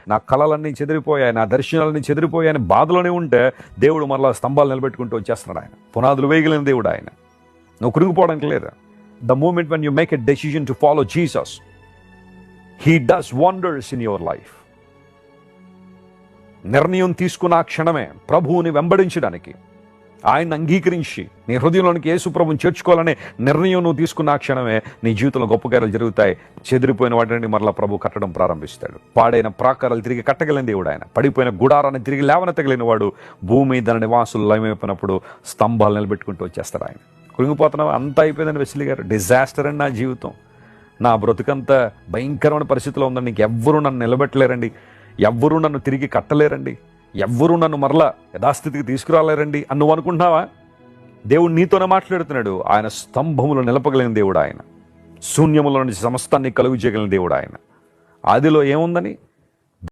నా కళలన్నీ చెదిరిపోయాయి, నా దర్శనాలన్నీ చెదిరిపోయాయని బాధలోనే ఉంటే దేవుడు మరలా స్తంభాలు నిలబెట్టుకుంటూ వచ్చేస్తున్నాడు. ఆయన పునాదులు వేయగలిగిన దేవుడు. ఆయన నువ్వు కృంగిపోవడానికి లేదు. The moment when you make a decision to follow Jesus, he does wonders in your life. నిర్ణయం తీసుకున్న ఆ క్షణమే ప్రభువుని వెంబడించడానికి, ఆయన్ని అంగీకరించి నీ హృదయంలోనికి యేసు ప్రభువుని చేర్చుకోవాలనే నిర్ణయం నువ్వు తీసుకున్న ఆ క్షణమే నీ జీవితంలో గొప్ప కార్యాలు జరుగుతాయి. చెదిరిపోయిన వాటిని మరలా ప్రభు కట్టడం ప్రారంభిస్తాడు. పాడైన ప్రాకారాలు తిరిగి కట్టగలిగిన దేవుడు ఆయన. పడిపోయిన గుడారాన్ని తిరిగి లేవనెత్తగలిగిన వాడు. భూమి దాని నివాసులు లయమైపోయినప్పుడు స్తంభాలు నిలబెట్టుకుంటూ వచ్చేస్తాడు ఆయన. కృంగిపోతున్నావు, అంతా అయిపోయిందని వెస్లీ గారు. డిజాస్టర్ అండి నా జీవితం, నా బ్రతుకంతా భయంకరమైన పరిస్థితిలో ఉందండి. నీకు ఎవ్వరూ నన్ను నిలబెట్టలేరండి, ఎవ్వరూ నన్ను తిరిగి కట్టలేరండి, ఎవ్వరూ నన్ను మరలా యథాస్థితికి తీసుకురాలేరండి అని నువ్వు అనుకుంటున్నావా? దేవుడు నీతోనే మాట్లాడుతున్నాడు. ఆయన స్తంభములో నిలపగలిగిన దేవుడు ఆయన. శూన్యములో నుంచి సమస్తాన్ని కలుగు చేయగలిగిన దేవుడు ఆయన. ఆదిలో ఏముందని